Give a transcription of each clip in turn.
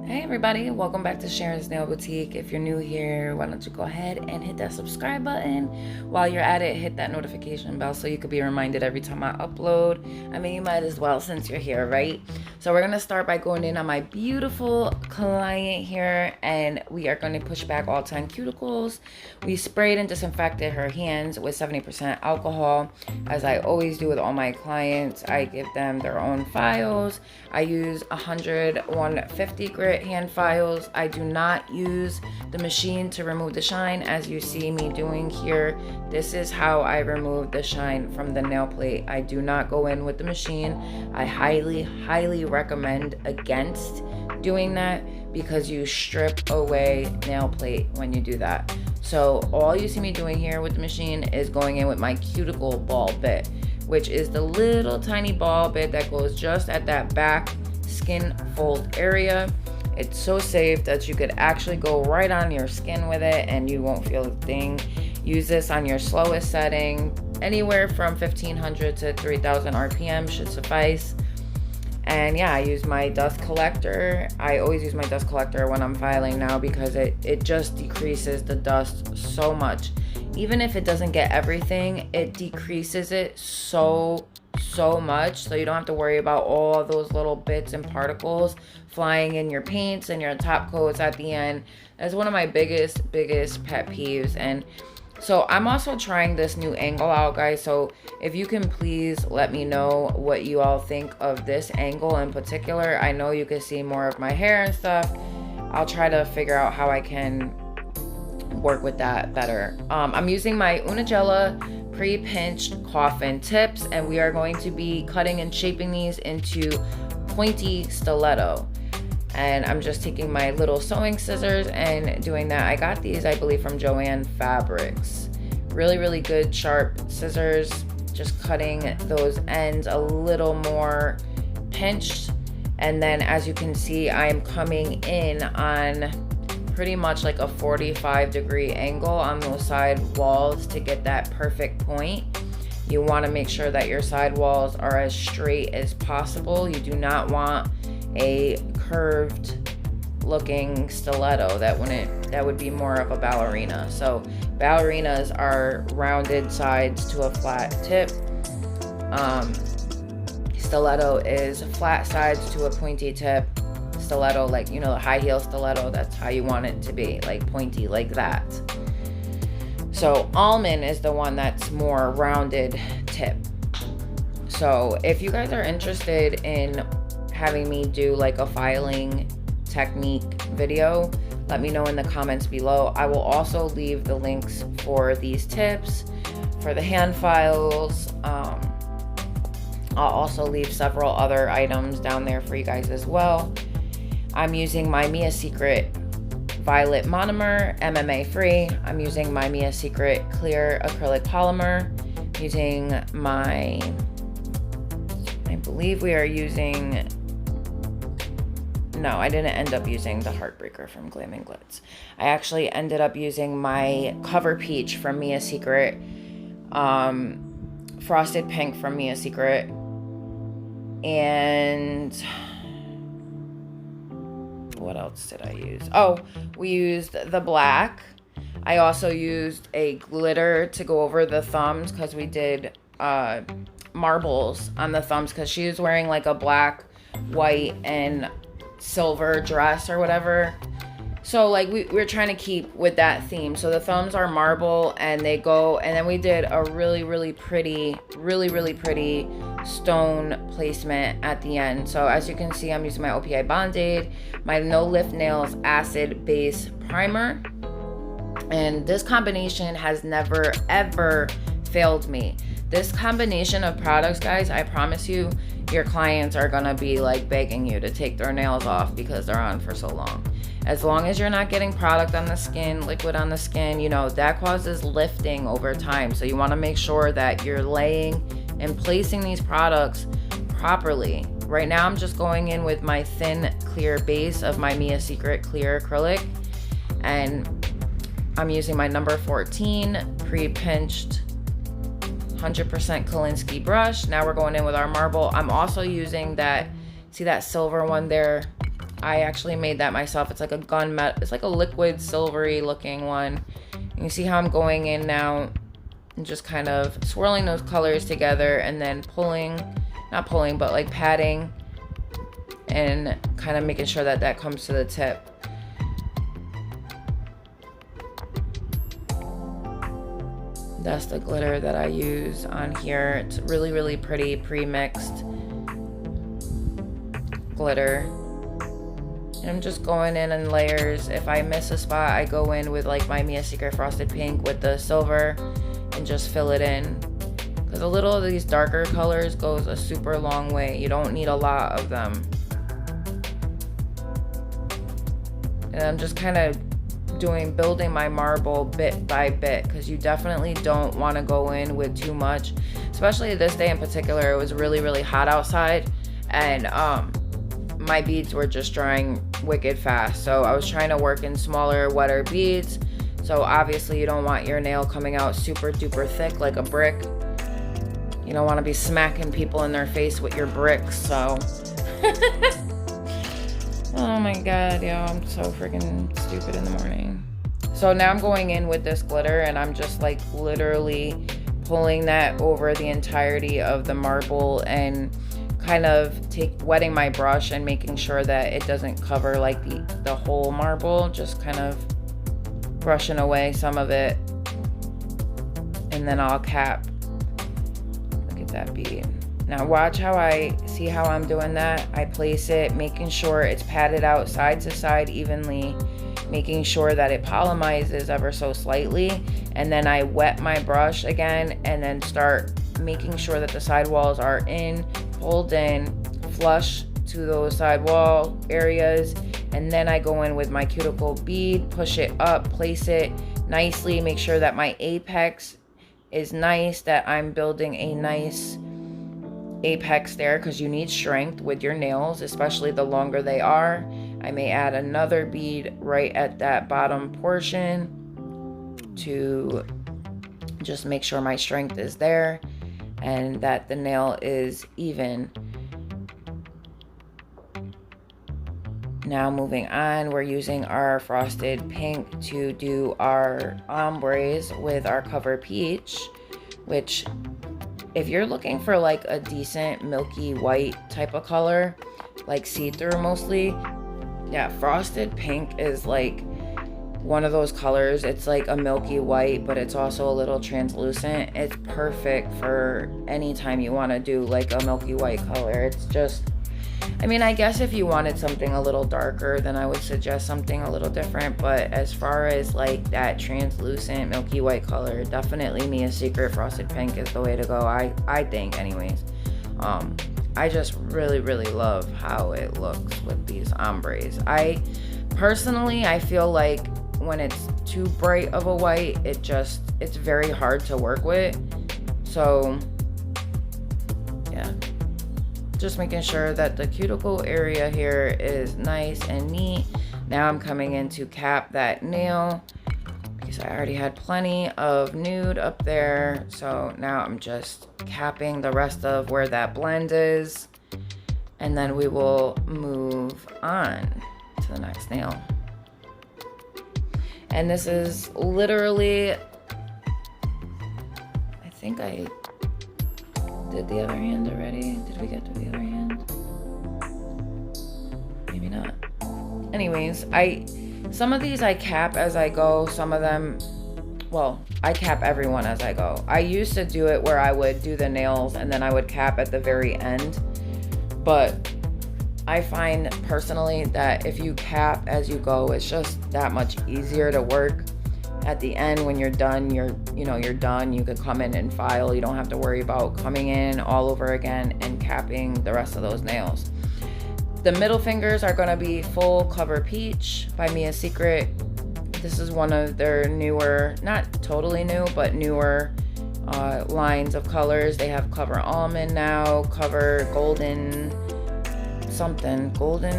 Hey everybody, welcome back to Sharon's Nail Boutique. If you're new here, why don't you go ahead and hit that subscribe button. While you're at it, hit that notification bell so you could be reminded every time I upload. I mean, you might as well since you're here, right? So we're going to start by going in on my beautiful client here, and we are going to push back all 10 cuticles. We sprayed and disinfected her hands with 70% alcohol. As I always do with all my clients, I give them their own files. I use 150 grit hand files. I do not use the machine to remove the shine as you see me doing here. This is how I remove the shine from the nail plate. I do not go in with the machine. I highly recommend against doing that because you strip away nail plate when you do that. So all you see me doing here with the machine is going in with my cuticle ball bit, which is the little tiny ball bit that goes just at that back skin fold area. It's so safe that you could actually go right on your skin with it and you won't feel a thing. Use this on your slowest setting. Anywhere from 1500 to 3000 RPM should suffice. And yeah, I use my dust collector. I always use my dust collector when I'm filing now because it just decreases the dust so much. Even if it doesn't get everything, it decreases it so much, so you don't have to worry about all those little bits and particles flying in your paints and your top coats at the end. That's one of my biggest pet peeves. And so I'm also trying this new angle out, guys, so if you can please let me know what you all think of this angle in particular. I know you can see more of my hair and stuff. I'll try to figure out how I can work with that better. I'm using my Unigella pre-pinched coffin tips, and we are going to be cutting and shaping these into pointy stiletto. And I'm just taking my little sewing scissors and doing that. I got these, I believe, from Joann Fabrics. Really good sharp scissors, just cutting those ends a little more pinched. And then as you can see, I am coming in on pretty much like a 45-degree angle on those side walls to get that perfect point. You want to make sure that your side walls are as straight as possible. You do not want a curved looking stiletto. That would be more of a ballerina. So ballerinas are rounded sides to a flat tip. Stiletto is flat sides to a pointy tip. Stiletto, like, you know, the high heel stiletto, that's how you want it to be, like pointy like that. So almond is the one that's more rounded tip. So if you guys are interested in having me do like a filing technique video, let me know in the comments below. I will also leave the links for these tips, for the hand files. I'll also leave several other items down there for you guys as well. I'm using my Mia Secret Violet Monomer, MMA free. I'm using my Mia Secret Clear Acrylic Polymer. Using my, I believe we are using, no, I didn't end up using the Heartbreaker from Glam and Glitz. I actually ended up using my Cover Peach from Mia Secret, Frosted Pink from Mia Secret, and what else did I use? Oh, we used the black. I also used a glitter to go over the thumbs because we did marbles on the thumbs because she was wearing like a black, white, and silver dress or whatever. So like we're trying to keep with that theme. So the thumbs are marble and they go, and then we did a really pretty stone placement at the end. So as you can see, I'm using my OPI Band-Aid, my No Lift Nails Acid Base Primer. And this combination has never ever failed me. This combination of products, guys, I promise you, your clients are gonna be like begging you to take their nails off because they're on for so long. As long as you're not getting product on the skin, liquid on the skin, you know, that causes lifting over time. So you wanna make sure that you're laying and placing these products properly. Right now, I'm just going in with my thin clear base of my Mia Secret Clear Acrylic. And I'm using my number 14 pre-pinched 100% Kolinsky brush. Now we're going in with our marble. I'm also using that, see that silver one there? I actually made that myself. It's like a gunmetal, it's like a liquid silvery looking one. And you see how I'm going in now and just kind of swirling those colors together and then pulling, not pulling, but like patting and kind of making sure that that comes to the tip. That's the glitter that I use on here. It's really, really pretty pre-mixed glitter. And I'm just going in layers. If I miss a spot, I go in with like my Mia Secret Frosted Pink with the silver and just fill it in. Because a little of these darker colors goes a super long way. You don't need a lot of them. And I'm just kind of building my marble bit by bit, because you definitely don't want to go in with too much, especially this day in particular. It was really, really hot outside, and my beads were just drying wicked fast, so I was trying to work in smaller, wetter beads. So obviously you don't want your nail coming out super duper thick like a brick. You don't want to be smacking people in their face with your bricks. So oh my god, yo, I'm so freaking stupid in the morning. So now I'm going in with this glitter, and I'm just like literally pulling that over the entirety of the marble and kind of wetting my brush and making sure that it doesn't cover like the whole marble, just kind of brushing away some of it, and then I'll cap. Look at that bead. Now watch how I'm doing that. I place it, making sure it's patted out side to side evenly, making sure that it polymizes ever so slightly, and then I wet my brush again and then start making sure that the sidewalls are pulled in, flush to those sidewall areas, and then I go in with my cuticle bead, push it up, place it nicely, make sure that my apex is nice, that I'm building a nice apex there, because you need strength with your nails, especially the longer they are. I may add another bead right at that bottom portion to just make sure my strength is there and that the nail is even. Now moving on, we're using our frosted pink to do our ombres with our cover peach, which if you're looking for like a decent milky white type of color, like see-through mostly, yeah, frosted pink is like one of those colors. It's like a milky white, but it's also a little translucent. It's perfect for any time you want to do like a milky white color. It's just, I mean, I guess if you wanted something a little darker, then I would suggest something a little different. But as far as like that translucent milky white color, definitely Mia Secret Frosted Pink is the way to go. I think, anyways. I just really, really love how it looks with these ombres. I feel like when it's too bright of a white, it's very hard to work with. So yeah, just making sure that the cuticle area here is nice and neat. Now I'm coming in to cap that nail because I already had plenty of nude up there. So now I'm just capping the rest of where that blend is, and then we will move on to the next nail. And this is literally, I think I did the other hand already. Did we get to the other hand? Maybe not. Anyways, some of these I cap as I go. Some of them, well, I cap everyone as I go. I used to do it where I would do the nails and then I would cap at the very end. But I find personally that if you cap as you go, it's just that much easier to work. At the end, when you're done, you're done. You can come in and file. You don't have to worry about coming in all over again and capping the rest of those nails. The middle fingers are gonna be full cover peach by Mia Secret. This is one of their newer, not totally new, but newer lines of colors. They have cover almond now, cover golden something, golden,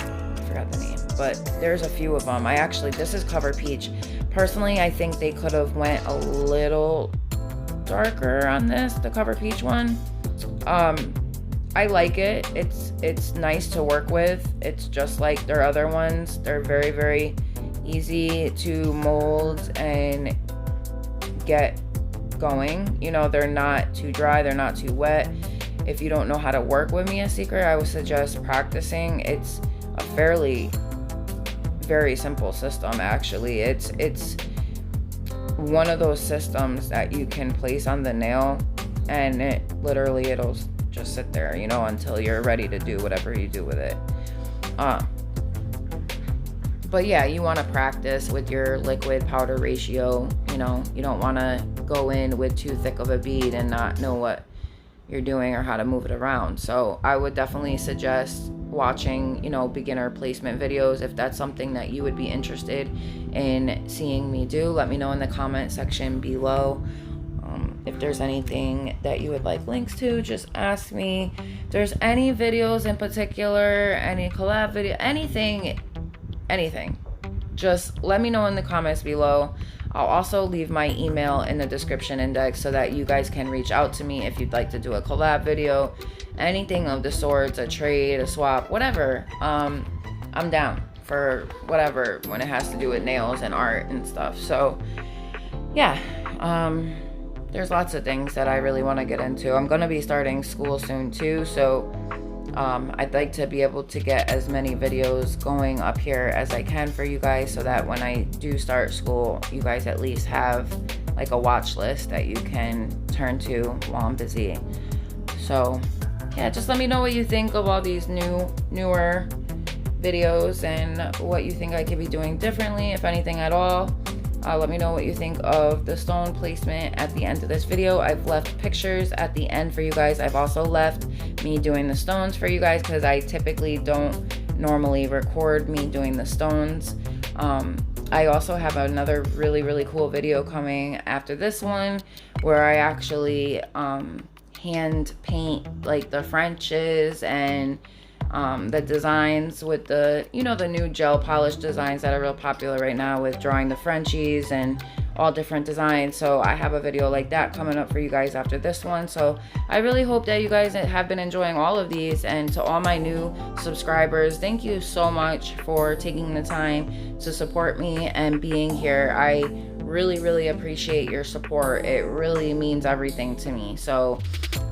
I forgot the name, but there's a few of them. This is cover peach. Personally, I think they could have went a little darker on this, the cover peach one. I like it. It's nice to work with. It's just like their other ones. They're very, very easy to mold and get going. You know, they're not too dry, they're not too wet. If you don't know how to work with Mia Secret, I would suggest practicing. It's a fairly very simple system, actually. It's one of those systems that you can place on the nail and it'll just sit there, you know, until you're ready to do whatever you do with it. But yeah, you want to practice with your liquid powder ratio. You know, you don't want to go in with too thick of a bead and not know what you're doing or how to move it around. So I would definitely suggest watching, you know, beginner placement videos. If that's something that you would be interested in seeing me do, let me know in the comment section below. If there's anything that you would like links to, just ask me. If there's any videos in particular, any collab video, anything, just let me know in the comments below. I'll also leave my email in the description index so that you guys can reach out to me if you'd like to do a collab video, anything of the sorts, a trade, a swap, whatever. I'm down for whatever when it has to do with nails and art and stuff. So yeah, there's lots of things that I really want to get into. I'm going to be starting school soon too, so I'd like to be able to get as many videos going up here as I can for you guys, so that when I do start school, you guys at least have like a watch list that you can turn to while I'm busy. So yeah, just let me know what you think of all these newer videos and what you think I could be doing differently, if anything at all. Let me know what you think of the stone placement at the end of this video. I've left pictures at the end for you guys. I've also left me doing the stones for you guys because I typically don't normally record me doing the stones. I also have another really, really cool video coming after this one where I actually hand paint like the Frenches and the designs with the, you know, the new gel polish designs that are real popular right now with drawing the Frenchies and all different designs. So I have a video like that coming up for you guys after this one. So I really hope that you guys have been enjoying all of these. And to all my new subscribers, thank you so much for taking the time to support me and being here. I really, really appreciate your support. It really means everything to me. So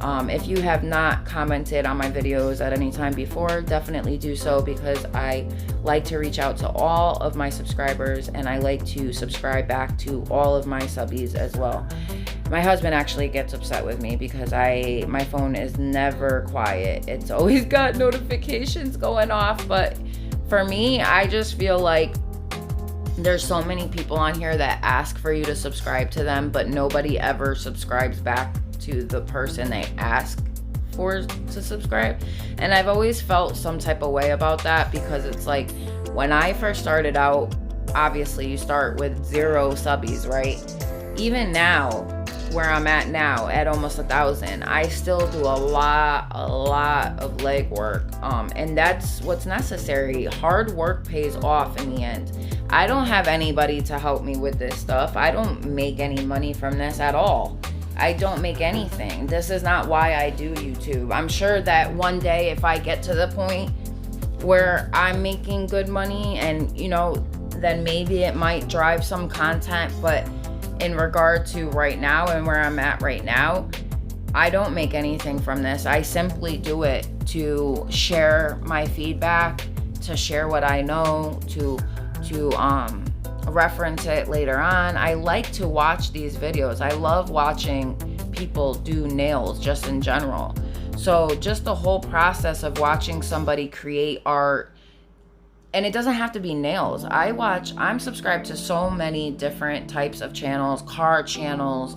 if you have not commented on my videos at any time before, definitely do so, because I like to reach out to all of my subscribers and I like to subscribe back to all of my subbies as well. My husband actually gets upset with me because my phone is never quiet. It's always got notifications going off. But for me, I just feel like there's so many people on here that ask for you to subscribe to them, but nobody ever subscribes back to the person they ask for to subscribe. And I've always felt some type of way about that, because it's like when I first started out, obviously you start with 0 subbies, right? Even now, where I'm at now at almost 1,000, I still do a lot of legwork, and that's what's necessary. Hard work pays off in the end. I don't have anybody to help me with this stuff. I don't make any money from this at all. I don't make anything. This is not why I do YouTube. I'm sure that one day if I get to the point where I'm making good money, and you know, then maybe it might drive some content. But in regard to right now and where I'm at right now, I don't make anything from this. I simply do it to share my feedback, to share what I know, to reference it later on. I like to watch these videos. I love watching people do nails just in general. So just the whole process of watching somebody create art, and it doesn't have to be nails. I'm subscribed to so many different types of channels, car channels,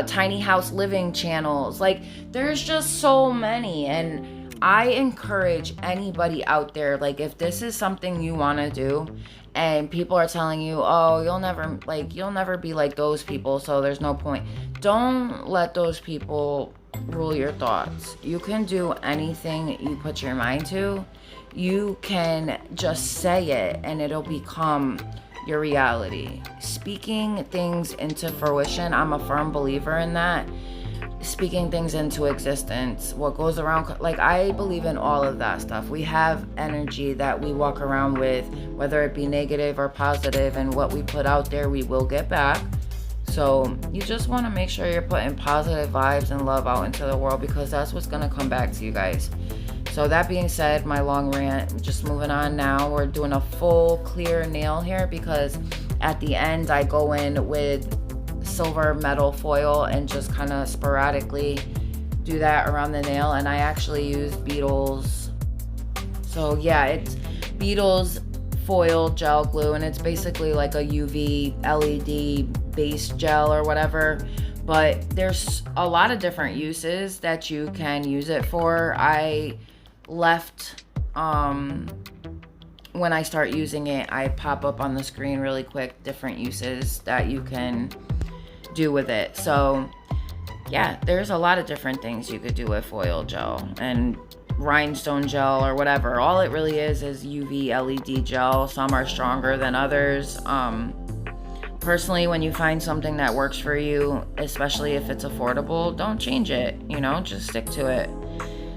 tiny house living channels. Like, there's just so many. And I encourage anybody out there, like, if this is something you want to do and people are telling you, oh, you'll never be like those people, so there's no point. Don't let those people rule your thoughts. You can do anything you put your mind to. You can just say it and it'll become your reality. Speaking things into fruition, I'm a firm believer in that. speaking things into existence, what goes around, like I believe in all of that stuff. We have energy that we walk around with, whether it be negative or positive, and what we put out there we will get back. So you just want to make sure you're putting positive vibes and love out into the world, because that's what's going to come back to you guys. So that being said, my long rant, just moving on now. We're doing a full clear nail here, because at the end I go in with silver metal foil and just kind of sporadically do that around the nail. And I actually use Beetles. So yeah, it's Beetles foil gel glue, and it's basically like a UV LED base gel or whatever. But there's a lot of different uses that you can use it for. I left when I start using it, I pop up on the screen really quick different uses that you can do with it. So yeah, there's a lot of different things you could do with foil gel and rhinestone gel or whatever. All it really is UV LED gel. Some are stronger than others. Personally, when you find something that works for you, especially if it's affordable, don't change it, you know, just stick to it.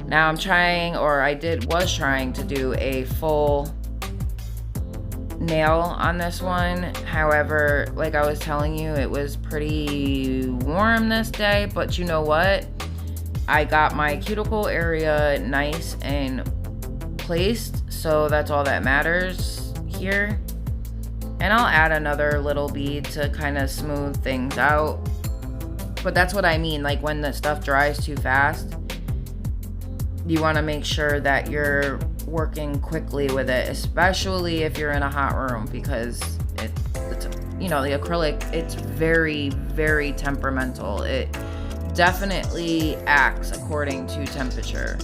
Now I'm trying, or was trying to do a full nail on this one. However, like I was telling you, it was pretty warm this day, but you know what? I got my cuticle area nice and placed, so that's all that matters here. And I'll add another little bead to kind of smooth things out. But that's what I mean, like when the stuff dries too fast, you want to make sure that you're working quickly with it, especially if you're in a hot room, because it's you know, the acrylic, it's very, very temperamental. It definitely acts according to temperature.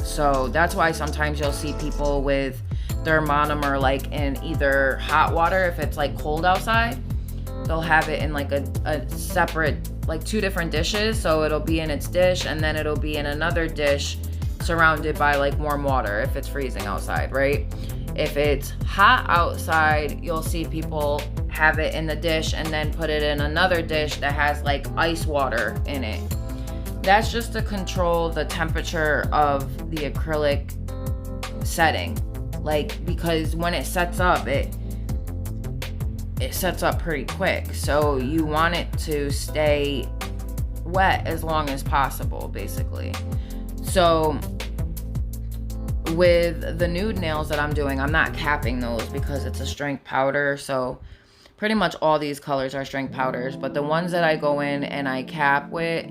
So that's why sometimes you'll see people with their monomer like in either hot water, if it's like cold outside, they'll have it in like a separate, like 2 different dishes. So it'll be in its dish, and then it'll be in another dish surrounded by like warm water if it's freezing outside, right? If it's hot outside, you'll see people have it in the dish and then put it in another dish that has like ice water in it. That's just to control the temperature of the acrylic setting. Like, because when it sets up, it sets up pretty quick. So you want it to stay wet as long as possible, basically. So with the nude nails that I'm doing, I'm not capping those because it's a strength powder. So pretty much all these colors are strength powders, but the ones that I go in and I cap with,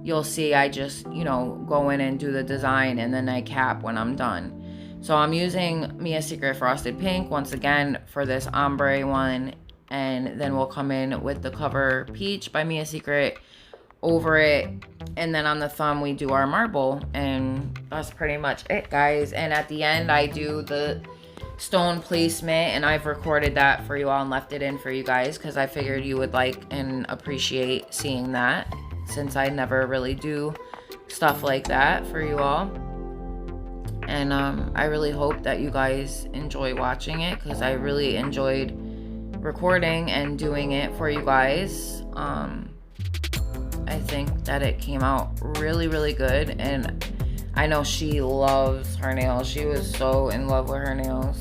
you'll see I just, you know, go in and do the design and then I cap when I'm done. So I'm using Mia's Secret Frosted Pink once again for this ombre one, and then we'll come in with the Cover Peach by Mia's Secret over it, and then on the thumb we do our marble, and that's pretty much it, guys. And at the end I do the stone placement, and I've recorded that for you all and left it in for you guys because I figured you would like and appreciate seeing that, since I never really do stuff like that for you all. And I really hope that you guys enjoy watching it, because I really enjoyed recording and doing it for you guys. I think that it came out really, really good, and I know she loves her nails. She was so in love with her nails.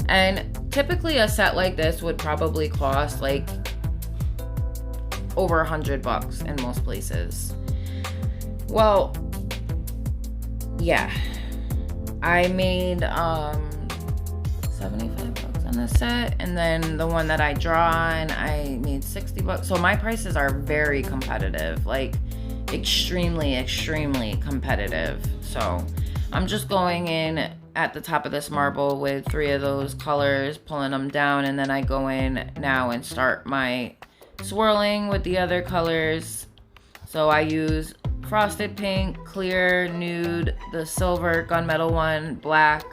And typically a set like this would probably cost like over $100 in most places. Well, yeah, I made 75 on this set, and then the one that I draw on, I made $60. So my prices are very competitive, like extremely, extremely competitive. So I'm just going in at the top of this marble with 3 of those colors, pulling them down, and then I go in now and start my swirling with the other colors. So I use Frosted Pink, Clear, Nude, the Silver, Gunmetal one, Black,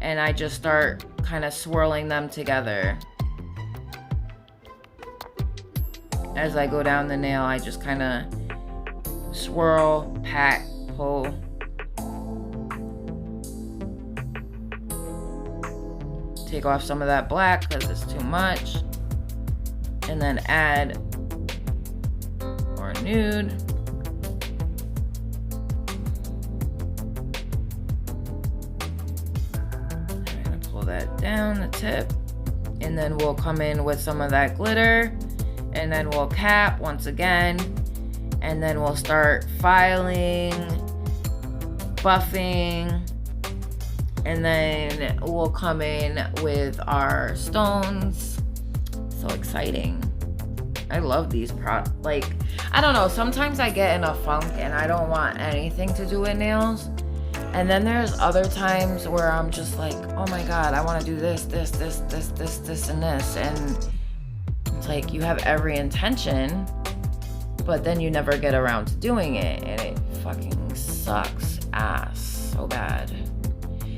and I just start kind of swirling them together. As I go down the nail, I just kind of swirl, pat, pull. Take off some of that black because it's too much. And then add more nude. that down the tip, and then we'll come in with some of that glitter, and then we'll cap once again, and then we'll start filing, buffing, and then we'll come in with our stones. So exciting. I love these like, I don't know, sometimes I get in a funk and I don't want anything to do with nails. And then there's other times where I'm just like, oh my God, I want to do this, and this. And it's like you have every intention, but then you never get around to doing it. And it fucking sucks ass so bad.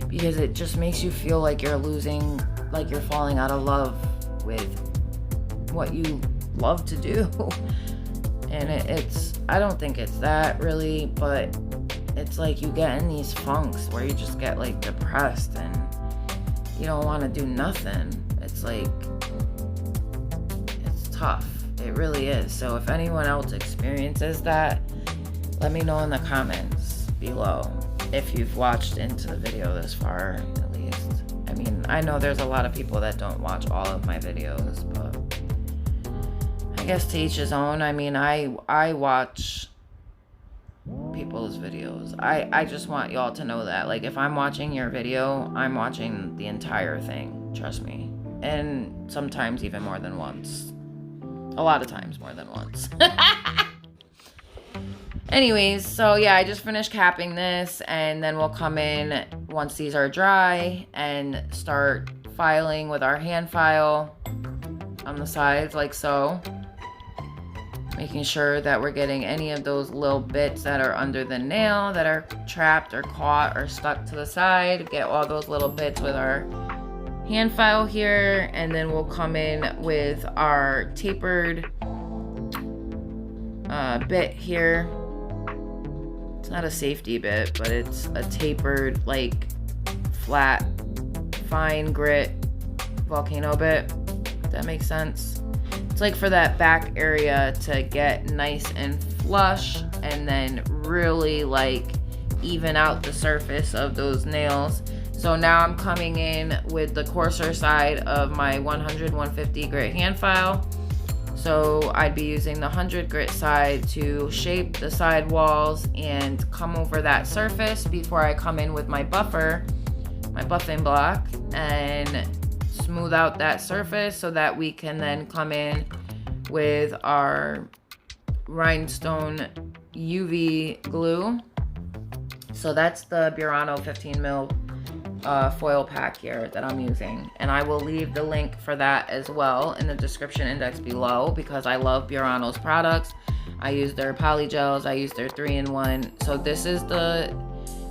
Because it just makes you feel like you're losing, like you're falling out of love with what you love to do. And it's, I don't think it's that really, but it's like you get in these funks where you just get like depressed and you don't want to do nothing. It's like, it's tough. It really is. So if anyone else experiences that, let me know in the comments below. If you've watched into the video this far, at least. I mean, I know there's a lot of people that don't watch all of my videos, but I guess to each his own. I mean, I watch people's videos. I just want y'all to know that. Like, if I'm watching your video, I'm watching the entire thing. Trust me. And sometimes even more than once. A lot of times more than once. Anyways, so yeah, I just finished capping this, and then we'll come in once these are dry and start filing with our hand file on the sides like so. Making sure that we're getting any of those little bits that are under the nail that are trapped or caught or stuck to the side. Get all those little bits with our hand file here, and then we'll come in with our tapered bit here. It's not a safety bit, but it's a tapered, like, flat, fine grit volcano bit, if that makes sense. It's like for that back area to get nice and flush, and then really like even out the surface of those nails. So now I'm coming in with the coarser side of my 100-150 grit hand file. So I'd be using the 100 grit side to shape the side walls and come over that surface before I come in with my buffer, my buffing block, and smooth out that surface so that we can then come in with our rhinestone UV glue. So that's the Burano 15 mil foil pack here that I'm using, and I will leave the link for that as well in the description index below, because I love Burano's products. I use their poly gels, I use their 3-in-1. So this is the,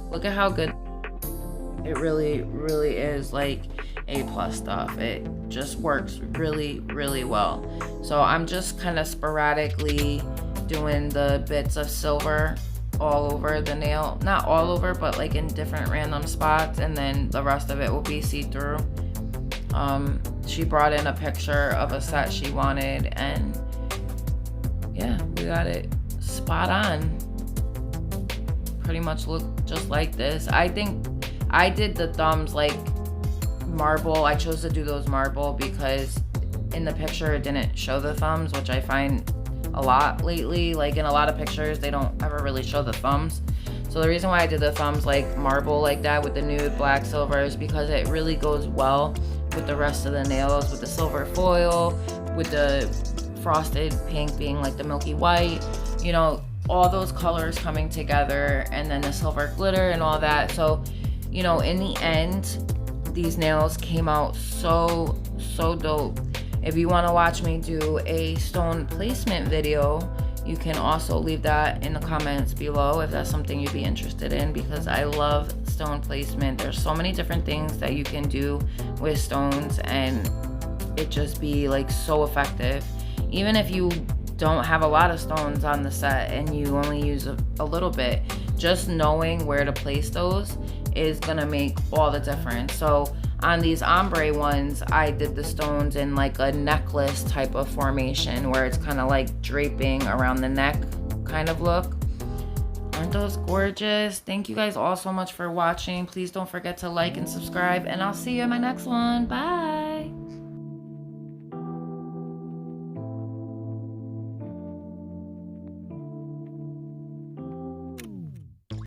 look at how good it really is, like A+ stuff. It just works really well. So I'm just kind of sporadically doing the bits of silver all over the nail, not all over, but like in different random spots, and then the rest of it will be see-through. She brought in a picture of a set she wanted, and yeah, we got it spot on. Pretty much look just like this. I think I did the thumbs like marble. I chose to do those marble because in the picture it didn't show the thumbs, which I find a lot lately. Like in a lot of pictures they don't ever really show the thumbs. So the reason why I did the thumbs like marble like that with the nude black silver is because it really goes well with the rest of the nails, with the silver foil, with the frosted pink being like the milky white, you know, all those colors coming together, and then the silver glitter and all that. So, you know, in the end, these nails came out so dope. If you want to watch me do a stone placement video, you can also leave that in the comments below if that's something you'd be interested in, because I love stone placement. There's so many different things that you can do with stones, and it just be like so effective. Even if you don't have a lot of stones on the set and you only use a little bit, just knowing where to place those is gonna make all the difference. So on these ombre ones, I did the stones in like a necklace type of formation where it's kind of like draping around the neck kind of look. Aren't those gorgeous? Thank you guys all so much for watching. Please don't forget to like and subscribe, and I'll see you in my next one. Bye.